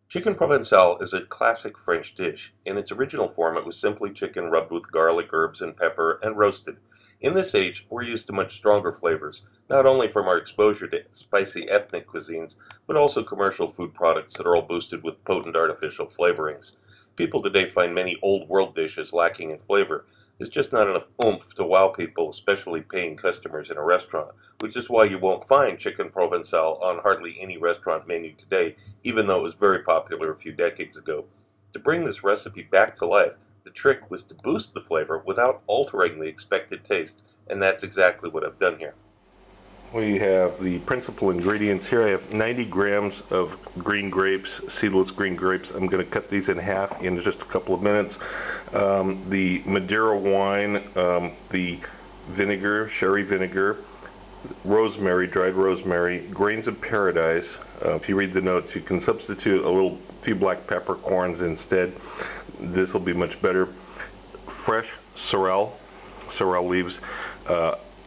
Chicken Provençal is a classic French dish. In its original form, it was simply chicken rubbed with garlic, herbs, and pepper, and roasted. In this age, we're used to much stronger flavors, not only from our exposure to spicy ethnic cuisines, but also commercial food products that are all boosted with potent artificial flavorings. People today find many old-world dishes lacking in flavor. There's just not enough oomph to wow people, especially paying customers in a restaurant, which is why you won't find chicken Provençal on hardly any restaurant menu today, even though it was very popular a few decades ago. To bring this recipe back to life, the trick was to boost the flavor without altering the expected taste, and that's exactly what I've done here. We have the principal ingredients here. I have 90 grams of green grapes, seedless green grapes. I'm going to cut these in half in just a couple of minutes. The Madeira wine, the vinegar, sherry vinegar, rosemary, dried rosemary, grains of paradise. If you read the notes, you can substitute a few black peppercorns instead. This will be much better. Fresh sorrel leaves.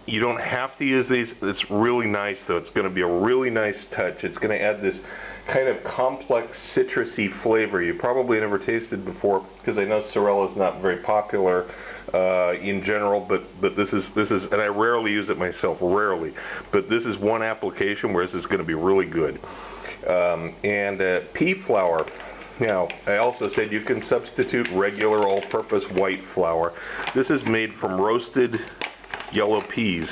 You don't have to use these. It's really nice though. It's going to be a really nice touch. It's going to add this kind of complex citrusy flavor you probably never tasted before, because I know sorrel is not very popular in general, but this is, and I rarely use it myself, rarely, but this is one application where this is going to be really good. Pea flour. Now, I also said you can substitute regular all-purpose white flour. This is made from roasted yellow peas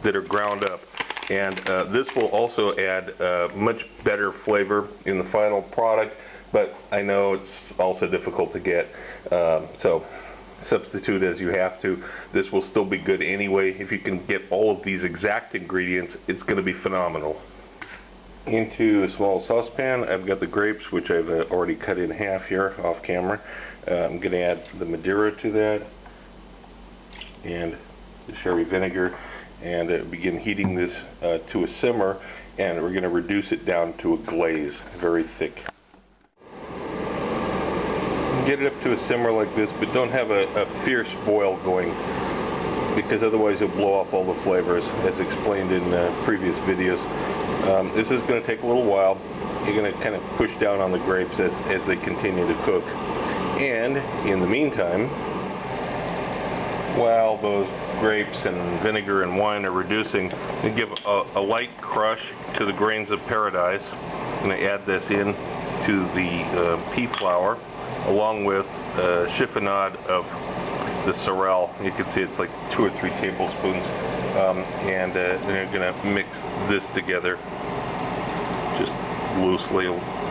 that are ground up, and this will also add much better flavor in the final product, but I know it's also difficult to get, so substitute as you have to. This will still be good anyway. If you can get all of these exact ingredients, it's going to be phenomenal. Into a small saucepan, I've got the grapes, which I've already cut in half here off camera. I'm going to add the Madeira to that, and the sherry vinegar, and begin heating this to a simmer, and we're going to reduce it down to a glaze, very thick. Get it up to a simmer like this, but don't have a fierce boil going, because otherwise you'll blow off all the flavors, as explained in previous videos. This is going to take a little while. You're going to kind of push down on the grapes as they continue to cook. And in the meantime, while those grapes and vinegar and wine are reducing, you give a light crush to the grains of paradise. I'm going to add this in to the pea flour, along with a chiffonade of the sorrel. You can see it's like 2 or 3 tablespoons, and then you're going to mix this together just loosely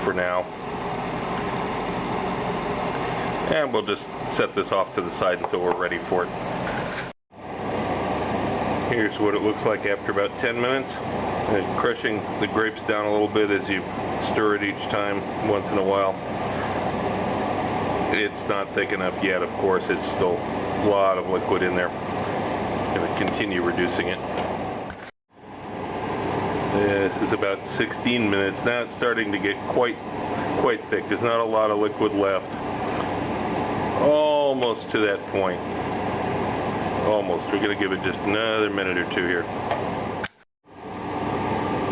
for now. And we'll just set this off to the side until we're ready for it. Here's what it looks like after about 10 minutes. Crushing the grapes down a little bit as you stir it each time, once in a while. It's not thick enough yet, of course. It's still a lot of liquid in there. I'm going to continue reducing it. This is about 16 minutes. Now it's starting to get quite thick. There's not a lot of liquid left. Almost to that point. Almost. We're going to give it just another minute or 2 here.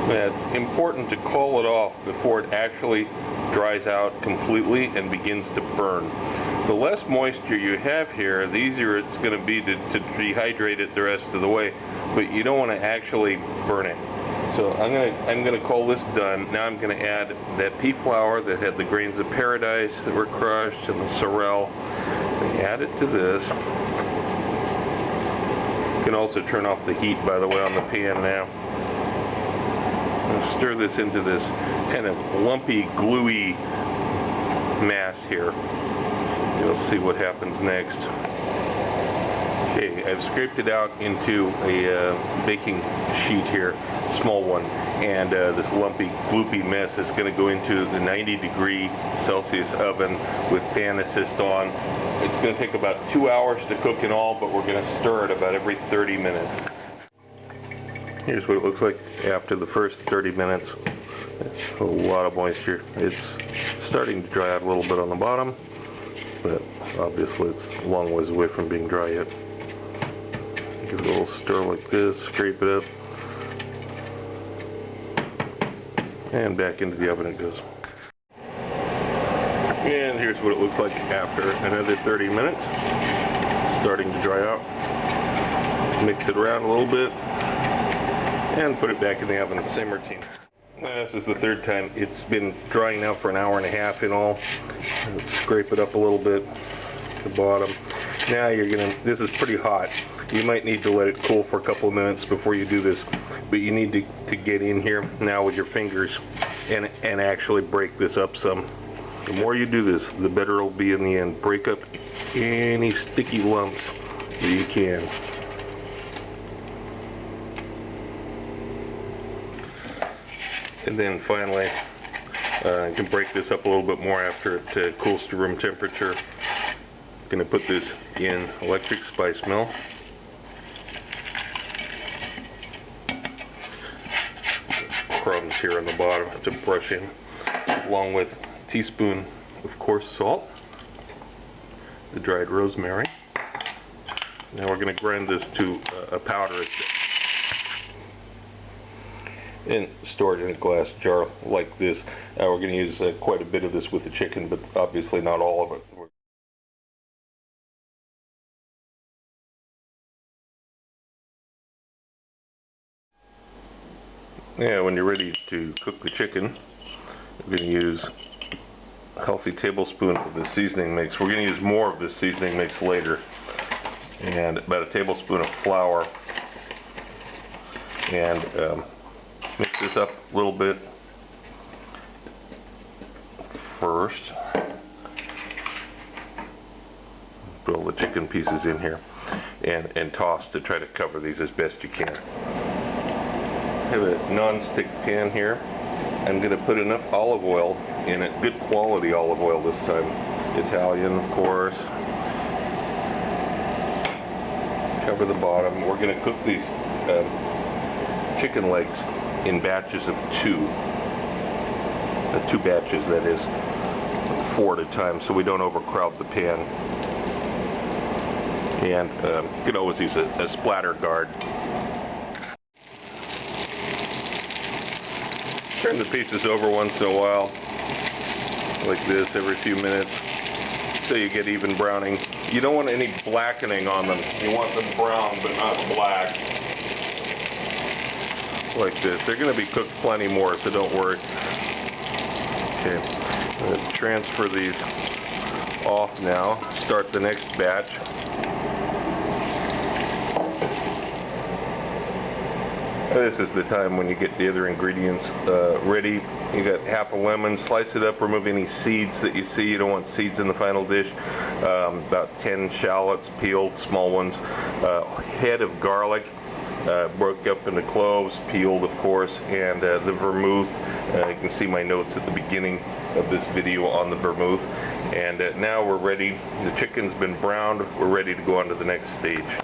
It's important to call it off before it actually dries out completely and begins to burn. The less moisture you have here, the easier it's going to be to dehydrate it the rest of the way, but you don't want to actually burn it. So I'm going to call this done. Now I'm going to add that pea flour that had the grains of paradise that were crushed and the sorrel. Add it to this. You can also turn off the heat, by the way, on the pan now. And stir this into this kind of lumpy, gluey mass here. You'll see what happens next. Okay, I've scraped it out into a baking sheet here, small one, and this lumpy, gloopy mess is going to go into the 90-degree Celsius oven with fan assist on. It's going to take about 2 hours to cook in all, but we're going to stir it about every 30 minutes. Here's what it looks like after the first 30 minutes. It's a lot of moisture. It's starting to dry out a little bit on the bottom, but obviously it's a long ways away from being dry yet. Give it a little stir like this, scrape it up, and back into the oven it goes. here's what it looks like after another 30 minutes. Starting to dry out. Mix it around a little bit and put it back in the oven. Same routine. This is the third time. It's been drying now for an hour and a half in all. Scrape it up a little bit at the bottom. Now this is pretty hot. You might need to let it cool for a couple of minutes before you do this, but you need to get in here now with your fingers and actually break this up some. The more you do this, the better it'll be in the end. Break up any sticky lumps that you can. And then finally, you can break this up a little bit more after it cools to room temperature. I'm going to put this in electric spice mill. Crumbs here on the bottom to brush in, along with a teaspoon of coarse salt, the dried rosemary. Now we're going to grind this to a powder and store it in a glass jar like this. We're going to use quite a bit of this with the chicken, but obviously not all of it. Yeah, when you're ready to cook the chicken, we're going to use a healthy tablespoon of the seasoning mix. We're going to use more of this seasoning mix later. And about a tablespoon of flour. And mix this up a little bit first. Put all the chicken pieces in here and toss to try to cover these as best you can. I have a non-stick pan here. I'm going to put enough olive oil in it, good quality olive oil this time, Italian of course. Cover the bottom. We're going to cook these chicken legs in batches of two batches, that is, 4 at a time, so we don't overcrowd the pan. And you can always use a splatter guard. Turn the pieces over once in a while, like this, every few minutes, so you get even browning. You don't want any blackening on them. You want them brown, but not black. Like this. They're going to be cooked plenty more, so don't worry. Okay, let's transfer these off now. Start the next batch. This is the time when you get the other ingredients ready. You got half a lemon, slice it up, remove any seeds that you see. You don't want seeds in the final dish. About 10 shallots, peeled, small ones. Head of garlic, broke up into cloves, peeled of course, and the vermouth. You can see my notes at the beginning of this video on the vermouth. And now we're ready. The chicken's been browned. We're ready to go on to the next stage.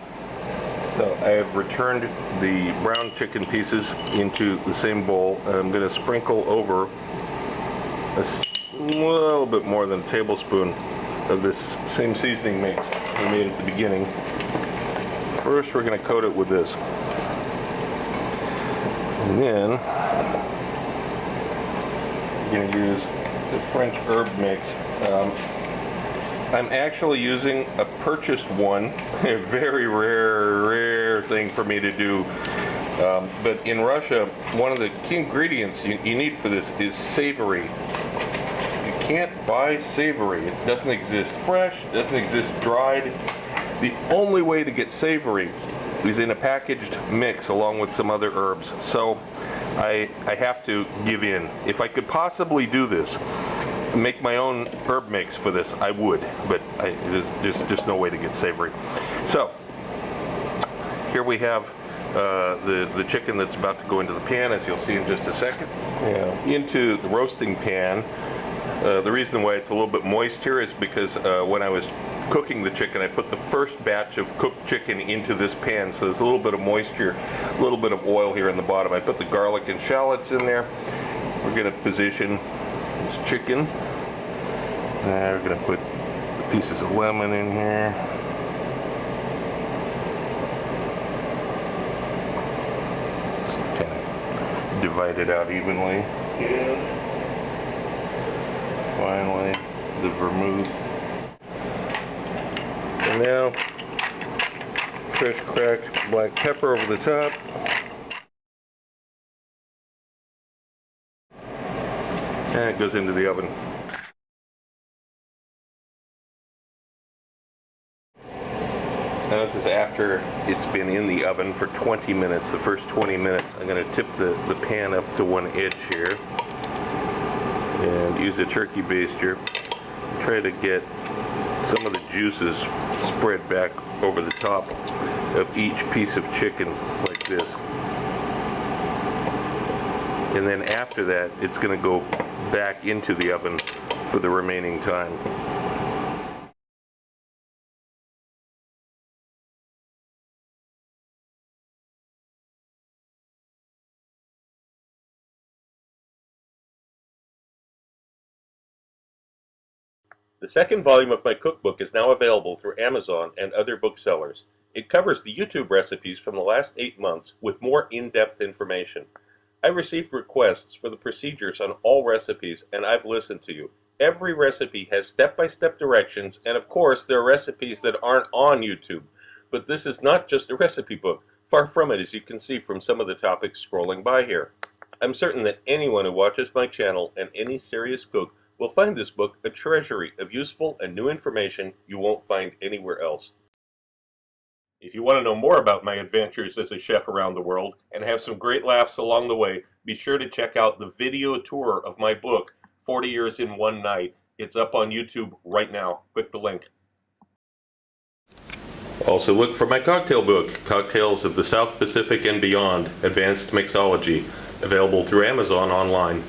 So I have returned the brown chicken pieces into the same bowl. I'm going to sprinkle over a little bit more than a tablespoon of this same seasoning mix we made at the beginning. First we're going to coat it with this. And then we're going to use the French herb mix. I'm actually using a purchased one, a very rare thing for me to do. But in Russia, one of the key ingredients you need for this is savory. You can't buy savory. It doesn't exist fresh, it doesn't exist dried. The only way to get savory is in a packaged mix along with some other herbs. So I have to give in. If I could possibly do this, make my own herb mix for this, I would, but there's just no way to get savory. So here we have the chicken that's about to go into the pan, as you'll see in just a second. Into the roasting pan. The reason why it's a little bit moist here is because when I was cooking the chicken, I put the first batch of cooked chicken into this pan, so there's a little bit of moisture, a little bit of oil here in the bottom. I put the garlic and shallots in there. We're going to position this chicken. We're going to put the pieces of lemon in here. Just kind of divide it out evenly. And finally, the vermouth. And now, fresh cracked black pepper over the top. And it goes into the oven. Now this is after it's been in the oven for 20 minutes. The first 20 minutes, I'm going to tip the pan up to one edge here and use a turkey baster. Try to get some of the juices spread back over the top of each piece of chicken like this. And then after that, it's going to go back into the oven for the remaining time. The second volume of my cookbook is now available through Amazon and other booksellers. It covers the YouTube recipes from the last 8 months with more in-depth information. I received requests for the procedures on all recipes, and I've listened to you. Every recipe has step-by-step directions, and of course there are recipes that aren't on YouTube. But this is not just a recipe book. Far from it, as you can see from some of the topics scrolling by here. I'm certain that anyone who watches my channel and any serious cook will find this book a treasury of useful and new information you won't find anywhere else. If you want to know more about my adventures as a chef around the world and have some great laughs along the way, be sure to check out the video tour of my book, 40 Years in One Night. It's up on YouTube right now. Click the link. Also look for my cocktail book, Cocktails of the South Pacific and Beyond, Advanced Mixology, available through Amazon online.